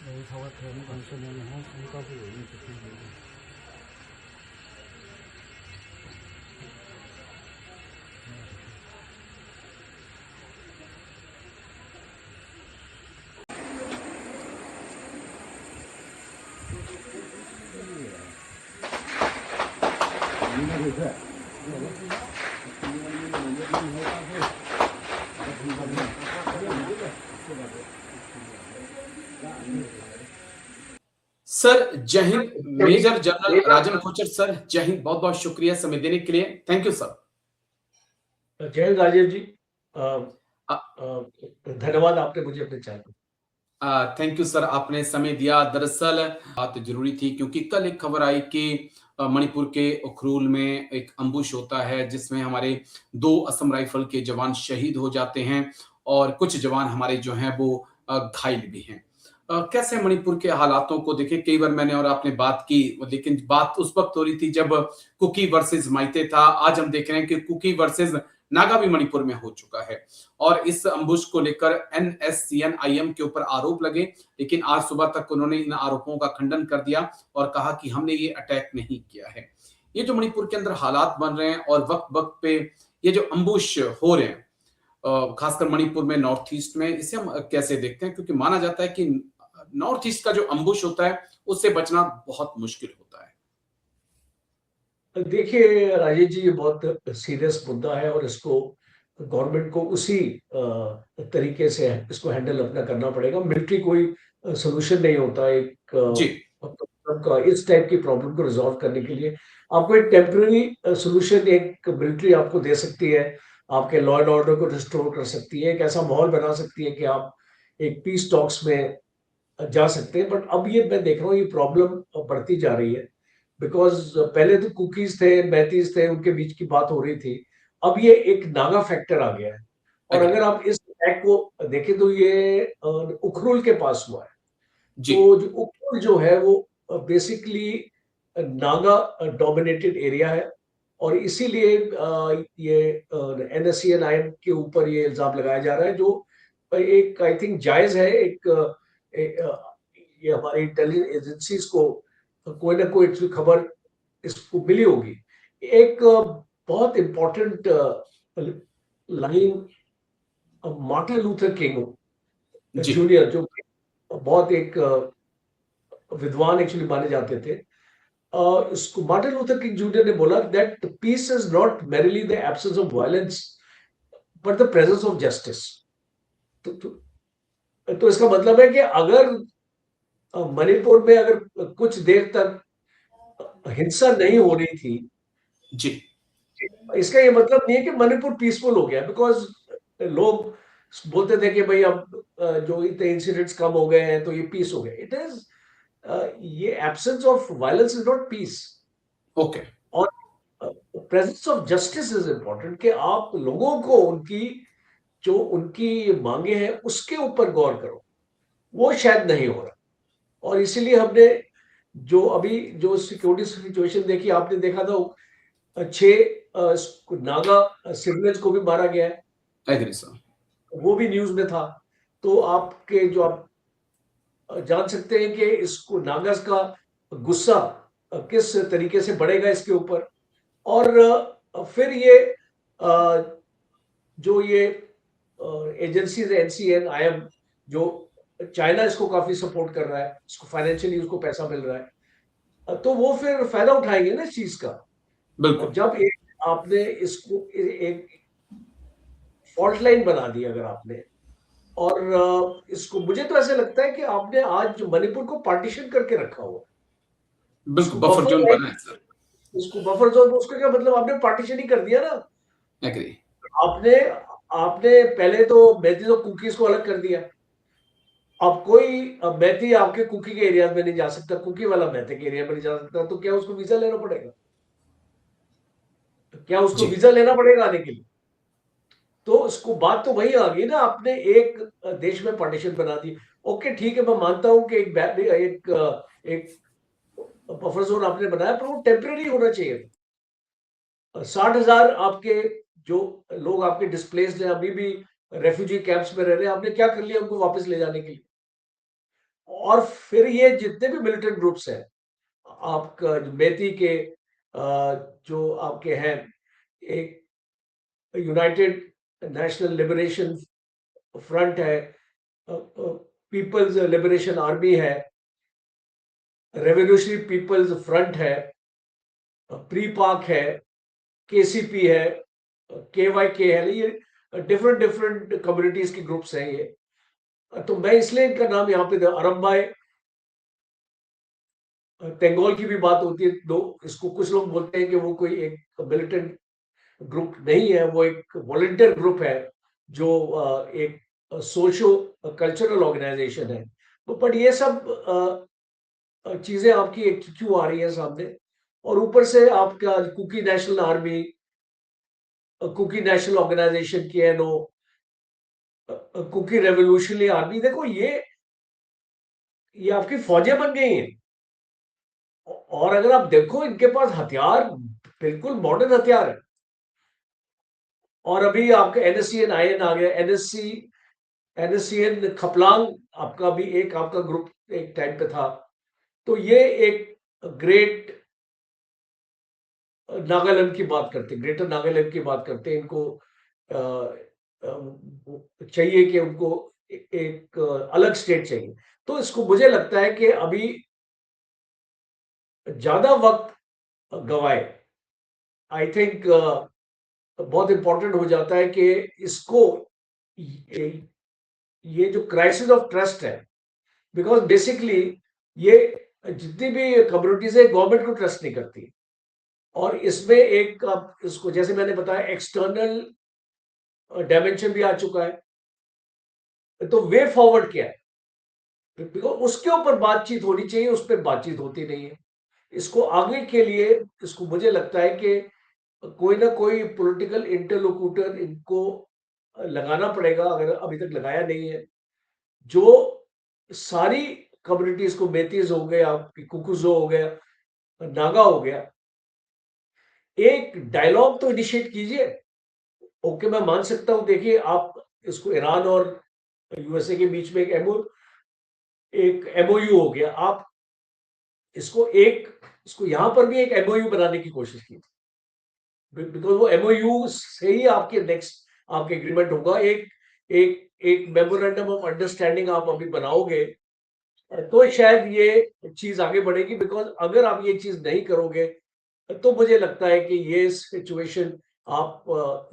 有头嘅強咁信任我咁多啲嘢食啲嘢。應該係。सर जय Hind. Major general राजन Kochhar sir, जय हिंद। बहुत बहुत शुक्रिया समय देने के लिए। Thank you sir. जय हिंद राजीव जी। अ- धन्यवाद आपने मुझे अपने चैनल। थैंक यू सर, आपने समय दिया। दरअसल बात जरूरी थी क्योंकि कल एक खबर आई कि मणिपुर के उखरूल में एक अम्बुश होता है जिसमें हमारे 2 असम राइफल के जवान शहीद हो जाते हैं और कुछ जवान हमारे जो हैं वो घायल भी हैं। कैसे मणिपुर के हालातों को देखें, कई बार मैंने और आपने बात की, लेकिन बात उस वक्त हो रही थी जब कुकी वर्सेस माइते था। आज हम देख रहे हैं कि कुकी वर्सेस नागा भी मणिपुर में हो चुका है और इस अम्बुश को लेकर NSCN-IM के ऊपर आरोप लगे, लेकिन आज सुबह तक उन्होंने इन आरोपों का खंडन कर दिया और कहा कि हमने ये अटैक नहीं किया है। ये जो मणिपुर के अंदर हालात बन रहे हैं और वक्त वक्त पे ये जो अम्बुश हो रहे हैं, खासकर मणिपुर में, नॉर्थ ईस्ट में, इसे हम कैसे देखते हैं? क्योंकि माना जाता है कि नॉर्थ ईस्ट का जो अम्बुश होता है उससे बचना बहुत मुश्किल होता है। देखिए राजेश जी, ये बहुत सीरियस मुद्दा है और इसको गवर्नमेंट को उसी तरीके से इसको हैंडल अपना करना पड़ेगा। मिलिट्री कोई सोल्यूशन नहीं होता एक जी का इस टाइप की प्रॉब्लम को रिजॉल्व करने के लिए। आपको एक टेम्पररी सोल्यूशन एक मिलिट्री आपको दे सकती है, आपके लॉ एंड ऑर्डर को रिस्टोर कर सकती है, एक ऐसा माहौल बना सकती है कि आप एक पीस टॉक्स में जा सकते हैं। बट अब ये मैं देख रहा हूँ ये प्रॉब्लम बढ़ती जा रही है बिकॉज पहले तो कुकीज थे, मैतीज थे, उनके बीच की बात हो रही थी। अब ये एक नागा फैक्टर आ गया है और एग्री। अगर आप इस अटैक को देखें तो ये उखरुल के पास हुआ है। जी तो जो उखरुल जो है वो बेसिकली नागा डोमिनेटेड एरिया है और इसीलिए ये NSCN-IM के ऊपर ये इल्जाम लगाया जा रहा है, जो एक आई थिंक जायज है। ये हमारी इंटेलिजेंस एजेंसीज को कोई ना कोई इसकी खबर इसको मिली होगी। एक बहुत important line Martin Luther King ji junior, जो बहुत एक विद्वान एक्चुअली माने जाते थे, इसको मार्टिन लूथर किंग जूनियर ने बोला that peace is not merely the absence of violence but the presence of justice. तो इसका मतलब है कि अगर मणिपुर में अगर कुछ देर तक हिंसा नहीं हो रही थी, जी इसका ये मतलब नहीं है कि मणिपुर पीसफुल हो गया। बिकॉज लोग बोलते थे कि भाई अब जो इतने इंसिडेंट्स कम हो गए हैं तो ये पीस हो गया। इट इज ये absence of violence is not peace. Okay और presence of justice is important कि आप लोगों को उनकी जो उनकी मांगे हैं उसके ऊपर गौर करो। वो शायद नहीं हो रहा और इसीलिए हमने जो अभी जो सिक्योरिटी सिचुएशन देखी, आपने देखा था 6 नागा सिविलियंस को भी मारा गया है, एग्री सर। वो भी न्यूज में था। तो आपके जो आप जान सकते हैं कि इसको नागास का गुस्सा किस तरीके से बढ़ेगा इसके ऊपर। और फिर ये जो ये एजेंसीज NCN-IM, जो चाइना इसको काफी सपोर्ट कर रहा है, इसको फाइनेंशियली उसको पैसा मिल रहा है, तो वो फिर फायदा उठाएंगे ना इस चीज का। बिल्कुल जब एक आपने इसको एक फॉल्ट लाइन बना दी अगर आपने, और इसको मुझे तो ऐसे लगता है कि आपने आज मणिपुर को पार्टीशन करके रखा हुआ है। बिल्कुल, इसको बफर बफर जोन लाइन, बना है सर। इसको बफर जोन, उसका क्या मतलब, आपने पार्टीशन ही कर दिया ना। एग्री। आपने आपने पहले तो मैथी और कुकीज को अलग कर दिया। अब कोई मैथी आपके कुकी के एरिया में नहीं जा सकता, कुकी वाला मैथी के एरिया में नहीं जा सकता, तो क्या उसको वीजा लेना पड़ेगा? तो क्या उसको जी वीजा लेना पड़ेगा आने के लिए? तो उसको बात तो वही आ गई ना, आपने एक देश में पार्टीशन बना दी। ओके ठीक है, मैं मानता हूं कि एक बफर जोन आपने बनाया, पर वो टेम्परेरी होना चाहिए। 60,000 आपके जो लोग आपके डिस्प्लेस्ड हैं, अभी भी रेफ्यूजी कैंप्स में रह रहे हैं, आपने क्या कर लिया उनको वापस ले जाने के लिए? और फिर ये जितने भी मिलिटेंट ग्रुप्स हैं, आपका मेती के जो आपके हैं, एक यूनाइटेड नेशनल लिबरेशन फ्रंट है, पीपल्स लिबरेशन आर्मी है, रेवोल्यूशनरी पीपल्स फ्रंट है, प्री पाक है, केसीपी है, केवाईके है, ये डिफरेंट डिफरेंट कम्युनिटीज के ग्रुप्स हैं ये। तो मैं इसलिए इनका नाम यहाँ पे अरम्बाई तेंगोल की भी बात होती है, दो इसको कुछ लोग बोलते हैं कि वो कोई एक मिलिटेंट ग्रुप नहीं है, वो एक वॉलंटियर ग्रुप है जो एक सोशो कल्चरल ऑर्गेनाइजेशन है। तो बट ये सब चीजें आपकी एक क्यों आ रही है सामने, और ऊपर से आपका Kuki national army, Kuki national organization की है नो, कुकी रेवोल्यूशनरी आर्मी, देखो ये आपकी फौजें बन गई हैं। और अगर आप देखो इनके पास हथियार बिल्कुल मॉडर्न हथियार है। और अभी आपका एनएससीएन आईएन आ गया, एनएससीएन खपलांग आपका भी एक आपका ग्रुप एक टाइम पे था। तो ये एक ग्रेट नागालैंड की बात करते, ग्रेटर नागालैंड की बात करते हैं। इनको चाहिए कि उनको एक अलग स्टेट चाहिए। तो इसको मुझे लगता है कि अभी ज्यादा वक्त गवाए, आई थिंक बहुत इंपॉर्टेंट हो जाता है कि इसको ये जो क्राइसिस ऑफ ट्रस्ट है, बिकॉज बेसिकली ये जितनी भी कम्युनिटीज है गवर्नमेंट को ट्रस्ट नहीं करती। और इसमें एक आप इसको जैसे मैंने बताया एक्सटर्नल डायमेंशन भी आ चुका है। तो वे फॉरवर्ड क्या है, बिकॉज उसके ऊपर बातचीत होनी चाहिए, उस पर बातचीत होती नहीं है। इसको आगे के लिए इसको मुझे लगता है कि कोई ना कोई पॉलिटिकल इंटरलोक्यूटर इनको लगाना पड़ेगा, अगर अभी तक लगाया नहीं है, जो सारी कम्युनिटीज को, मेतीज हो गया, कुकुजो हो गया, नागा हो गया, एक डायलॉग तो इनिशिएट कीजिए। ओके, मैं मान सकता हूं, देखिए आप इसको ईरान और यूएसए के बीच में एक एमओयू हो गया, आप इसको यहां पर भी एक एमओयू बनाने की कोशिश की, बिकॉज वो एमओयू से ही आपके नेक्स्ट आपके एग्रीमेंट होगा। एक एक मेमोरेंडम ऑफ अंडरस्टैंडिंग आप अभी बनाओगे तो शायद ये चीज आगे बढ़ेगी। बिकॉज अगर आप ये चीज नहीं करोगे तो मुझे लगता है कि ये सिचुएशन आप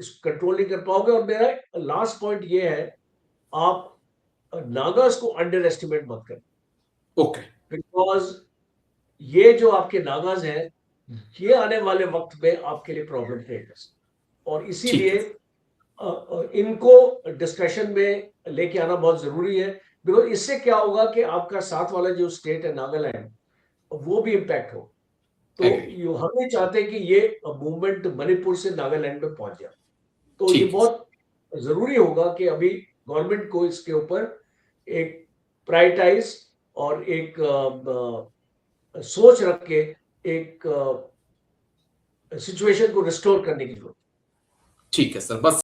इसको कंट्रोल नहीं कर पाओगे। और मेरा लास्ट पॉइंट ये है, आप नागास को अंडर एस्टिमेट मत करें, ओके, बिकॉज ये जो आपके नागाज हैं, ये आने वाले वक्त में आपके लिए प्रॉब्लम क्रिएट कर सकते, और ठीक इसीलिए है। इनको डिस्कशन में लेके आना बहुत जरूरी है। बिकॉज इससे क्या होगा कि आपका साथ वाला जो स्टेट है नागालैंड, वो भी इम्पैक्ट हो। तो एग्री। हम नहीं चाहते कि ये मूवमेंट मणिपुर से नागालैंड में पहुंच जाए। तो ये ठीक है सर। बहुत जरूरी होगा कि अभी गवर्नमेंट को इसके ऊपर एक प्रायोरिटाइज और एक सोच रख के एक सिचुएशन को रिस्टोर करने की जरूरत। ठीक है सर, बस